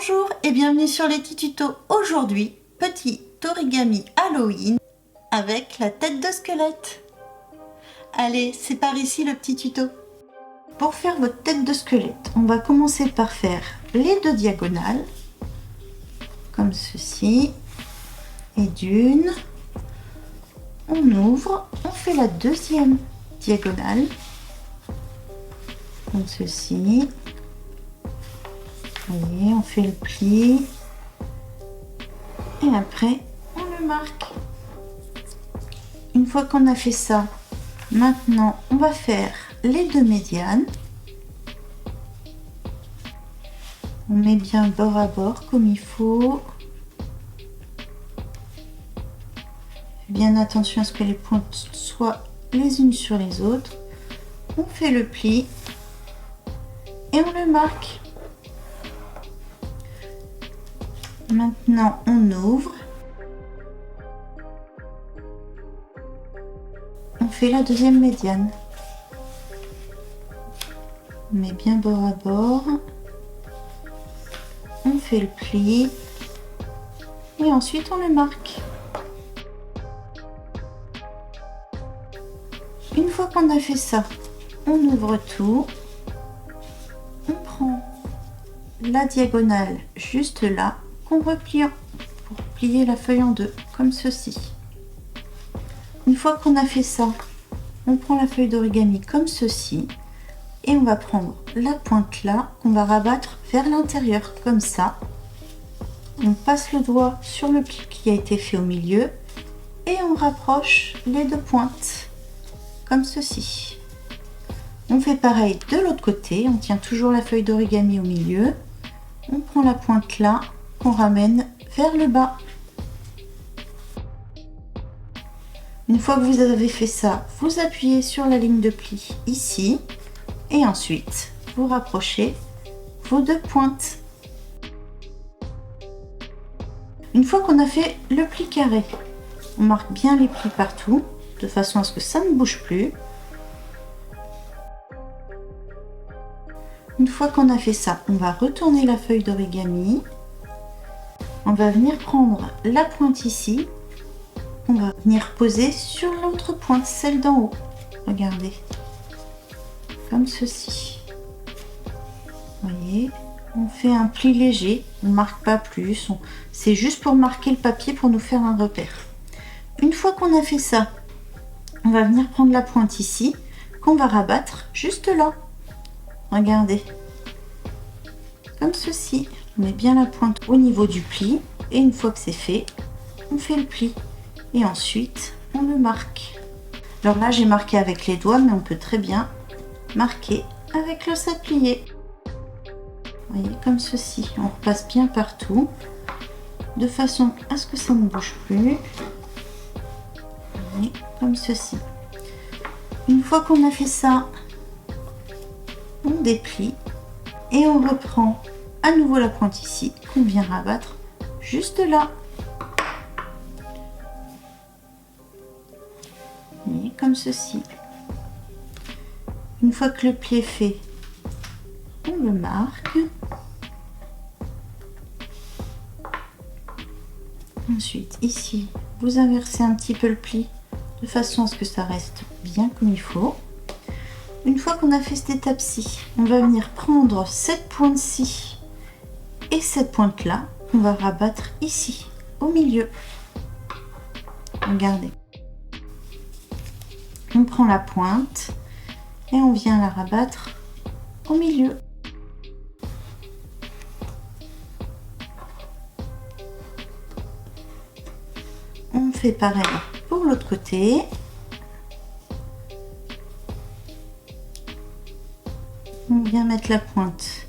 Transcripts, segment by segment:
Bonjour et bienvenue sur les petits tutos. Aujourd'hui, petit origami Halloween avec la tête de squelette. Allez, c'est par ici le petit tuto. Pour faire votre tête de squelette, on va commencer par faire les deux diagonales, comme ceci, et d'une, on ouvre, on fait la deuxième diagonale, comme ceci. Vous voyez, on fait le pli et après on le marque. Une fois qu'on a fait ça, maintenant on va faire les deux médianes. On met bien bord à bord comme il faut. Bien attention à ce que les pointes soient les unes sur les autres. On fait le pli et on le marque. Maintenant, on ouvre. On fait la deuxième médiane. On met bien bord à bord. On fait le pli. Et ensuite, on le marque. Une fois qu'on a fait ça, on ouvre tout. On prend la diagonale juste là. Qu'on replie pour plier la feuille en deux, comme ceci. Une fois qu'on a fait ça, on prend la feuille d'origami comme ceci et on va prendre la pointe là qu'on va rabattre vers l'intérieur comme ça. On passe le doigt sur le pli qui a été fait au milieu et on rapproche les deux pointes comme ceci. On fait pareil de l'autre côté, on tient toujours la feuille d'origami au milieu, on prend la pointe là, on ramène vers le bas. Une fois que vous avez fait ça, vous appuyez sur la ligne de pli ici et ensuite vous rapprochez vos deux pointes. Une fois qu'on a fait le pli carré, on marque bien les plis partout de façon à ce que ça ne bouge plus. Une fois qu'on a fait ça, on va retourner la feuille d'origami. On va venir prendre la pointe ici, on va venir poser sur l'autre pointe, celle d'en haut. Regardez, comme ceci. Vous voyez, on fait un pli léger, on ne marque pas plus, c'est juste pour marquer le papier pour nous faire un repère. Une fois qu'on a fait ça, on va venir prendre la pointe ici, qu'on va rabattre juste là. Regardez, comme ceci. On met bien la pointe au niveau du pli et une fois que c'est fait, on fait le pli et ensuite on le marque. Alors là j'ai marqué avec les doigts, mais on peut très bien marquer avec le sablier. Vous voyez, comme ceci. On repasse bien partout de façon à ce que ça ne bouge plus. Voyez, comme ceci. Une fois qu'on a fait ça, on déplie et on reprend à nouveau la pointe ici qu'on vient rabattre juste là. Et comme ceci. Une fois que le pli est fait, on le marque. Ensuite ici, vous inversez un petit peu le pli de façon à ce que ça reste bien comme il faut. Une fois qu'on a fait cette étape-ci, on va venir prendre cette pointe-ci et cette pointe-là, on va rabattre ici, au milieu. Regardez. On prend la pointe et on vient la rabattre au milieu. On fait pareil pour l'autre côté. On vient mettre la pointe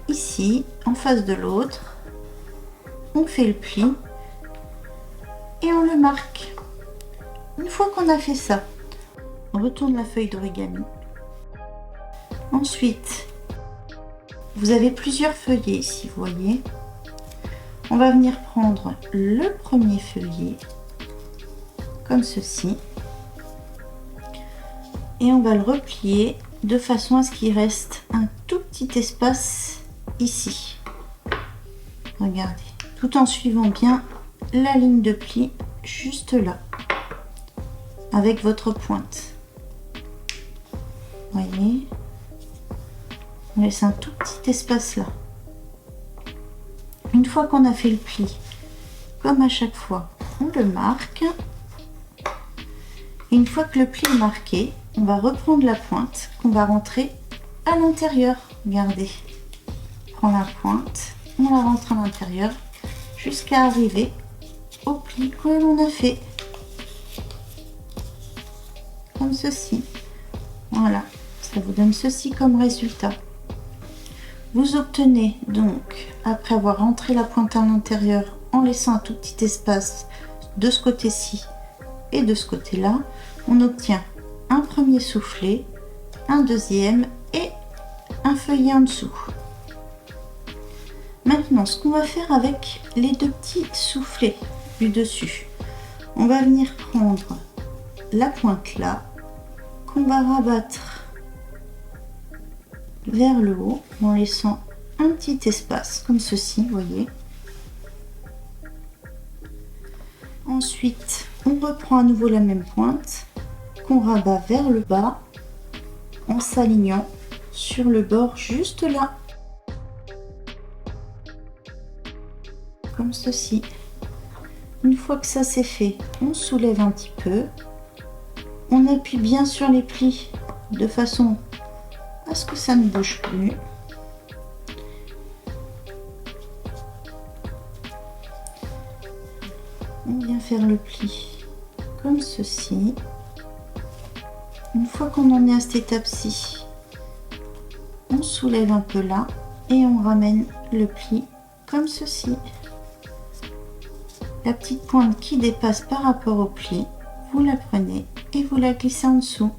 ici, en face de l'autre. On fait le pli et on le marque. Une fois qu'on a fait ça, on retourne la feuille d'origami. Ensuite, vous avez plusieurs feuillets ici, vous voyez. On va venir prendre le premier feuillet, comme ceci, et on va le replier de façon à ce qu'il reste un tout petit espace ici. Regardez, tout en suivant bien la ligne de pli juste là, avec votre pointe. Voyez, on laisse un tout petit espace là. Une fois qu'on a fait le pli, comme à chaque fois, on le marque. Et une fois que le pli est marqué, on va reprendre la pointe qu'on va rentrer à l'intérieur. Regardez, on prend la pointe, on la rentre à l'intérieur jusqu'à arriver au pli que l'on a fait. Comme ceci. Voilà, ça vous donne ceci comme résultat. Vous obtenez donc, après avoir rentré la pointe à l'intérieur en laissant un tout petit espace de ce côté-ci et de ce côté-là, on obtient un premier soufflet, un deuxième et un feuillet en dessous. Maintenant, ce qu'on va faire avec les deux petits soufflets du dessus, on va venir prendre la pointe là, qu'on va rabattre vers le haut en laissant un petit espace comme ceci, vous voyez. Ensuite, on reprend à nouveau la même pointe qu'on rabat vers le bas en s'alignant sur le bord juste là, comme ceci. Une fois que ça c'est fait, on soulève un petit peu, on appuie bien sur les plis de façon à ce que ça ne bouge plus. On vient faire le pli comme ceci. Une fois qu'on en est à cette étape-ci, on soulève un peu là et on ramène le pli comme ceci. La petite pointe qui dépasse par rapport au pli, vous la prenez et vous la glissez en dessous.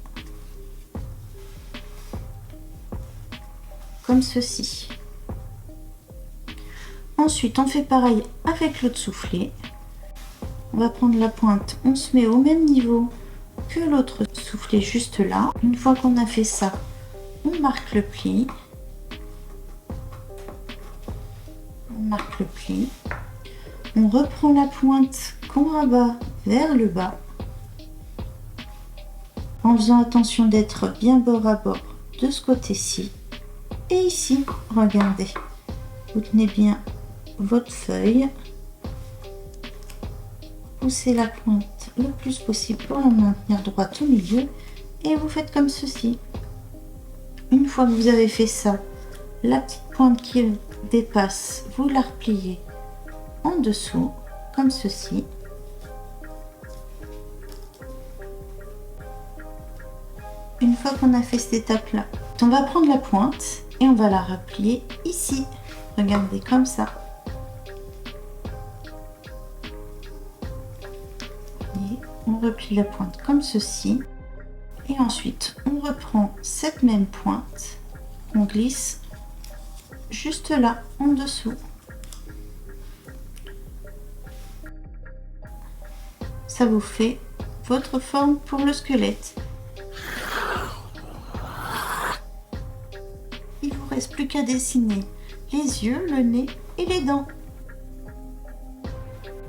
Comme ceci. Ensuite, on fait pareil avec l'autre soufflet. On va prendre la pointe, on se met au même niveau que l'autre soufflet juste là. Une fois qu'on a fait ça, on marque le pli. On marque le pli. On reprend la pointe qu'on rabat vers le bas. En faisant attention d'être bien bord à bord de ce côté-ci. Et ici, regardez, vous tenez bien votre feuille. Poussez la pointe le plus possible pour la maintenir droite au milieu et vous faites comme ceci. Une fois que vous avez fait ça, la petite pointe qui dépasse, vous la repliez en dessous comme ceci. Une fois qu'on a fait cette étape là, on va prendre la pointe et on va la replier ici. Regardez, comme ça. On replie la pointe comme ceci et ensuite on reprend cette même pointe, on glisse juste là en dessous. Ça vous fait votre forme pour le squelette. Il vous reste plus qu'à dessiner les yeux, le nez et les dents.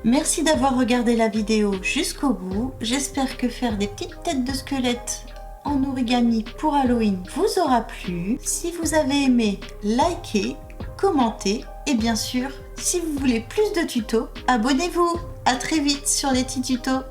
Merci d'avoir regardé la vidéo jusqu'au bout. J'espère que faire des petites têtes de squelette en origami pour Halloween vous aura plu. Si vous avez aimé, likez, commentez et bien sûr, si vous voulez plus de tutos, abonnez-vous. À très vite sur les petits tutos.